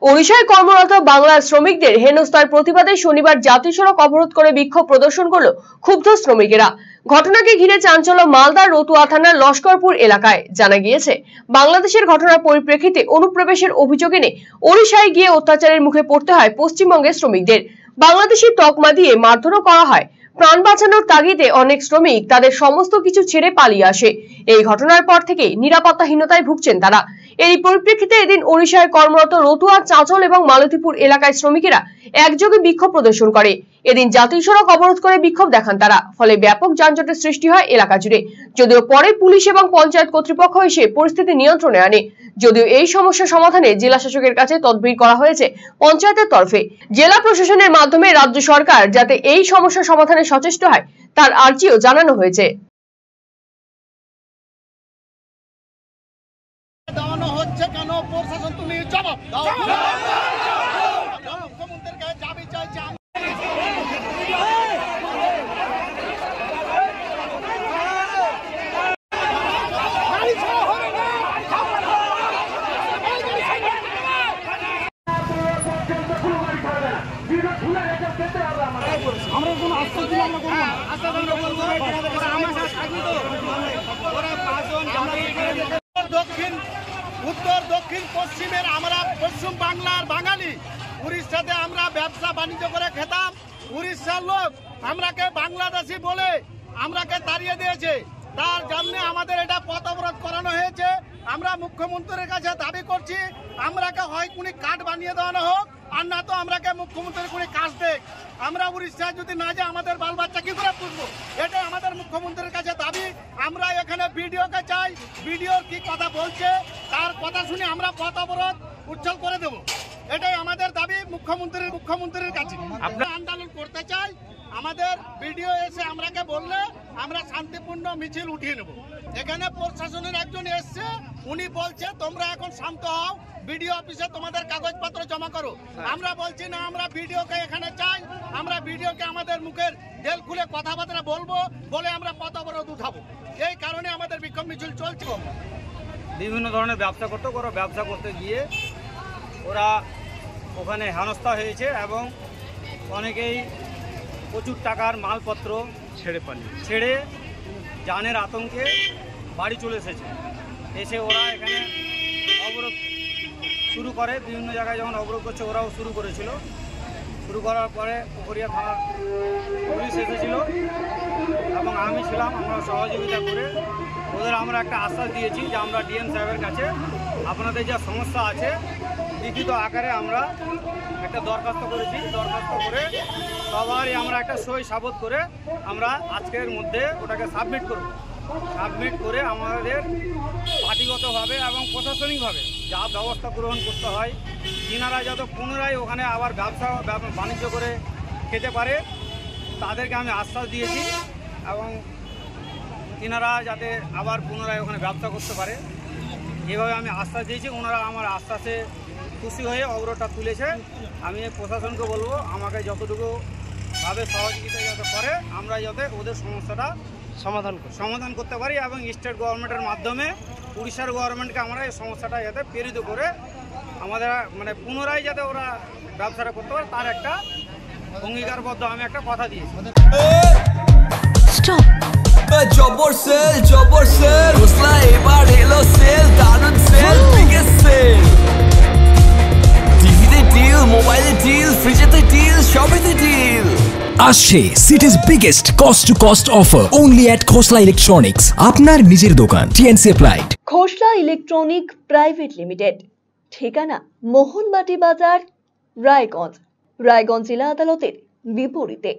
ওড়িশায় কর্মরত বাংলার শ্রমিকদের হেনস্থার প্রতিবাদে শনিবার জাতীয় সড়ক অবরোধ করে বিক্ষোভ প্রদর্শন করল ক্ষুব্ধ শ্রমিকেরা। ঘটনাকে ঘিরে চাঞ্চল্য মালদার রতুয়া থানার লস্করপুর এলাকায়। জানা গিয়েছে, বাংলাদেশের ঘটনার পরিপ্রেক্ষিতে অনুপ্রবেশের অভিযোগ এনে ওড়িশায় গিয়ে অত্যাচারের মুখে পড়তে হয় পশ্চিমবঙ্গের শ্রমিকদের। বাংলাদেশি তকমা দিয়ে মারধরও করা হয়। প্রাণ বাঁচানোর তাগিদে অনেক শ্রমিক তাদের সমস্ত কিছু ছেড়ে পালিয়ে আসে। এই ঘটনার পর থেকেই নিরাপত্তাহীনতায় ভুগছেন তারা। এই পরিপ্রেক্ষিতে এদিন ওড়িশায় কর্মরত রতুয়া, চাঁচল এবং মালতীপুর এলাকায় শ্রমিকেরা একযোগে বিক্ষোভ প্রদর্শন করে। এদিন জাতীয় সড়ক অবরোধ করে বিক্ষোভ দেখান তারা। ফলে ব্যাপক যানজটের সৃষ্টি হয় এলাকা জুড়ে। যদিও পরে পুলিশ এবং পঞ্চায়েত কর্তৃপক্ষ এসে পরিস্থিতি নিয়ন্ত্রণে আনে। যদিও এই সমস্যা সমাধানে জেলা শাসকের কাছে তদবির করা হয়েছে পঞ্চায়েতের তরফে। জেলা প্রশাসনের মাধ্যমে রাজ্য সরকার যাতে এই সমস্যা সমাধানে সচেষ্ট হয় তার আর্জিও জানানো হয়েছে। দক্ষিণ, উত্তর, দক্ষিণ, পশ্চিমের আমরা পশ্চিম বাংলার বাঙালি। উড়িষ্যাতে আমরা ব্যবসা বাণিজ্য করে খেতাম। উড়িষ্যার লোক আমরাকে বাংলাদেশি বলে আমরাকে তাড়িয়ে দিয়েছে। তার জন্য আমাদের এটা পথ অবরোধ করানো হয়েছে। আমরা মুখ্যমন্ত্রীর কাছে দাবি করছি, আমরাকে হয় কোনো কার্ড বানিয়ে দেওয়ানো হোক, আর না তো আমরাকে মুখ্যমন্ত্রীর কোনো কাজ দেখ। আমরা উড়িষ্যায় যদি না যাই আমাদের বাল বাচ্চা কি করে পুষবো? এটাই আমাদের মুখ্যমন্ত্রীর কাছে দাবি। আমরা এখানে বিডিওকে চাই, বিডিওর কি কথা বলছে তার কথা শুনে আমরা পথ অবরোধ উচ্ছল করে দেব। এটাই আমাদের দাবি মুখ্যমন্ত্রীর কাছে। আমরা আন্দোলন করতে চাই। আমাদের বিডিও এসে আমরাকে বললে আমরা শান্তিপূর্ণ মিছিল উঠিয়ে নেব। এখানে প্রশাসনের একজন এসছে, উনি বলছে তোমরা এখন শান্ত হও, বিডিও অফিসে তোমাদের কাগজপত্র জমা করো। আমরা বলছি না, আমরা বিডিওকে এখানে চাই। আমরা বিডিওকে আমাদের মুখের দেল খুলে কথাবার্তা বলবো বলে আমরা পথ অবরোধ উঠাবো। এই কারণে আমাদের বিক্ষোভ মিছিল চলছে। বিভিন্ন ধরনের ব্যবসা করতো, ওরা ব্যবসা করতে গিয়ে ওরা ওখানে হেনস্থা হয়েছে এবং অনেকেই প্রচুর টাকার মালপত্র ছেড়ে জানের আতঙ্কে বাড়ি চলে এসেছে। এসে ওরা এখানে অবরোধ শুরু করে। বিভিন্ন জায়গায় যখন অবরোধ করছে ওরাও শুরু করেছিল। শুরু করার পরে পুকুরিয়া থানার পুলিশ এসেছিল এবং আমি ছিলাম। আমরা সহযোগিতা করে ওদের আমরা একটা আশ্বাস দিয়েছি যে আমরা ডিএম সাহেবের কাছে আপনাদের যা সমস্যা আছে লিখিত আকারে আমরা একটা দরখাস্ত করেছি। দরখাস্ত করে সবারই আমরা একটা সই সাবত করে আমরা আজকের মধ্যে ওটাকে সাবমিট করব। সাবমিট করে আমাদের পার্টিগতভাবে এবং প্রশাসনিকভাবে যা ব্যবস্থা গ্রহণ করতে হয়, তিনারা যাতে পুনরায় ওখানে আবার ব্যবসা বাণিজ্য করে খেতে পারে তাদেরকে আমি আশ্বাস দিয়েছি এবং তিনারা যাতে আবার পুনরায় ওখানে ব্যবসা করতে পারে এভাবে আমি আশ্বাস দিয়েছি। ওনারা আমার আশ্বাসে খুশি হয়ে অবরোধটা তুলেছে। আমি প্রশাসনকে বলবো আমাকে যতটুকু ভাবে সহযোগিতা যাতে করে আমরা যাতে ওদের সমস্যাটা সমাধান করতে পারি এবং স্টেট গভর্নমেন্টের মাধ্যমে উড়িষ্যার গভর্নমেন্টকে আমরা এই সমস্যাটা যাতে প্রেরিত করে আমাদের মানে পুনরায় যাতে ওরা ব্যবসাটা করতে পারে তার একটা অঙ্গীকারবদ্ধ আমি একটা কথা দিয়েছি। জবর সেল হোসলা এবার এলো সেল, দারুন সেল, বিগেস্ট সেল। টিভিতে ডিল, মোবাইলে ডিল, ফ্রিজেতে ডিল, সবেতে ডিল। আসছে city's biggest cost to cost offer only at Khosla electronics, আপনার নিজের দোকান। TNC applied. Khosla electronic private limited, ঠিকানা মোহনবাটি বাজার, রায়গঞ্জ জেলা আদালতের বিপরীতে।